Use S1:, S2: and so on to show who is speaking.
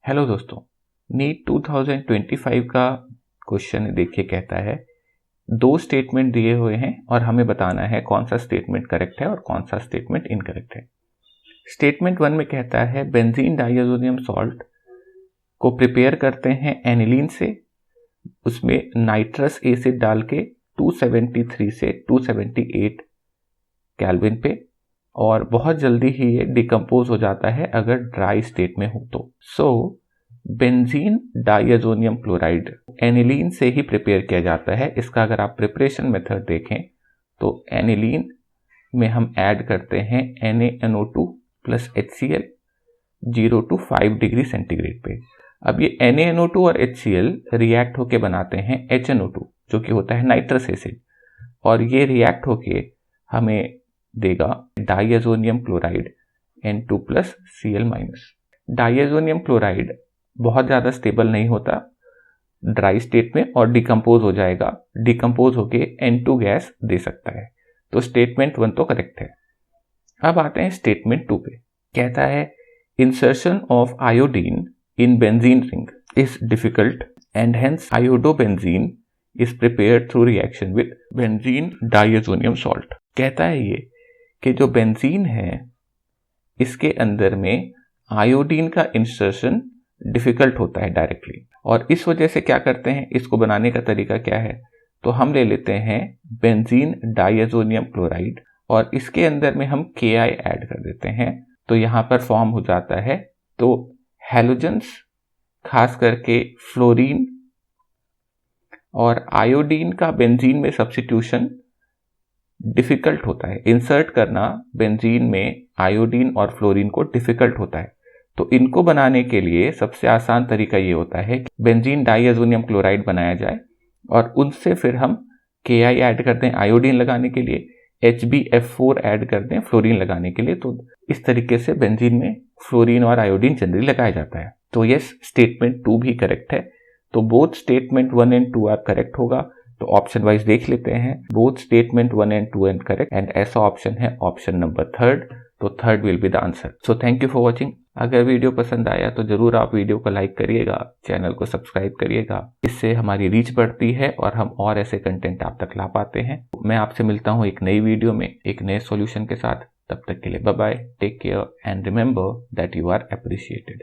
S1: Hello दोस्तों, NEET 2025 का question देखिए कहता है दो स्टेटमेंट दिए हुए हैं और हमें बताना है कौन सा स्टेटमेंट करेक्ट है और कौन सा स्टेटमेंट इनकरेक्ट है। स्टेटमेंट 1 में कहता है बेंजीन डाइअज़ोनियम सॉल्ट को प्रिपेयर करते हैं एनिलीन से, उसमें नाइट्रस एसिड डाल के 273 से 278 केल्विन पे, और बहुत जल्दी ही ये डिकम्पोज हो जाता है अगर ड्राई स्टेट में हो तो। बेंजीन डाइअज़ोनियम क्लोराइड एनिलीन से ही प्रिपेयर किया जाता है। इसका अगर आप प्रिपरेशन मेथड देखें तो एनिलीन में हम ऐड करते हैं NaNO2 plus HCl 0 to 5 degree centigrade पे। अब ये NaNO2 और HCl रिएक्ट होके बनाते हैं HNO2 जो कि होता है नाइट्रस एसिड, और ये रिएक्ट होके हमें देगा diazonium chloride N2 plus Cl minus. Diazonium chloride बहुत ज़्यादा स्टेबल नहीं होता ड्राई स्टेट में और डिकम्पोज हो जाएगा, डिकम्पोज होके N2 गैस दे सकता है। तो स्टेटमेंट 1 तो करेक्ट है। अब आते हैं स्टेटमेंट 2 पे। कहता है insertion of iodine in benzene ring is difficult and hence iodobenzene is prepared through reaction with benzene diazonium salt. कहता है ये कि जो बेंजीन है इसके अंदर में आयोडीन का इंसर्शन डिफिकल्ट होता है डायरेक्टली, और इस वजह से क्या करते हैं, इसको बनाने का तरीका क्या है, तो हम ले लेते हैं बेंजीन डाइअज़ोनियम क्लोराइड और इसके अंदर में हम Ki ऐड कर देते हैं, तो यहाँ पर फॉर्म हो जाता है तो हैलोजेंस, खास करके फ्लोरीन और आयोडीन का बेंजीन में सब्स्टिट्यूशन डिफिकल्ट होता है। इंसर्ट करना बेंजीन में आयोडीन और फ्लोरीन को डिफिकल्ट होता है। तो इनको बनाने के लिए सबसे आसान तरीका ये होता है कि बेंजीन डाइअज़ोनियम क्लोराइड बनाया जाए और उनसे फिर हम Ki ऐड कर दें आयोडीन लगाने के लिए, HbF4 ऐड कर दें फ्लोरीन लगाने के लिए। तो इस तरीके से बेंजीन में फ्लोरीन और आयोडीन जनरली लगाया जाता है। तो यस, स्टेटमेंट 2 भी करेक्ट है। तो both statement 1 and 2 are correct होगा। तो ऑप्शन वाइज देख लेते हैं। Both statement 1 and 2 and correct, and ऐसा ऑप्शन है ऑप्शन नंबर 3rd। तो 3rd will be the answer. So thank you for watching. अगर वीडियो पसंद आया तो जरूर आप वीडियो को लाइक करिएगा, चैनल को सब्सक्राइब करिएगा। इससे हमारी रीच बढ़ती है और हम और ऐसे कंटेंट आप तक ला पाते हैं। मैं आपसे मिलता हूँ एक नई वीडियो में एक नए सॉल्यूशन के साथ। तब तक के लिए bye bye, take care and remember that you are appreciated.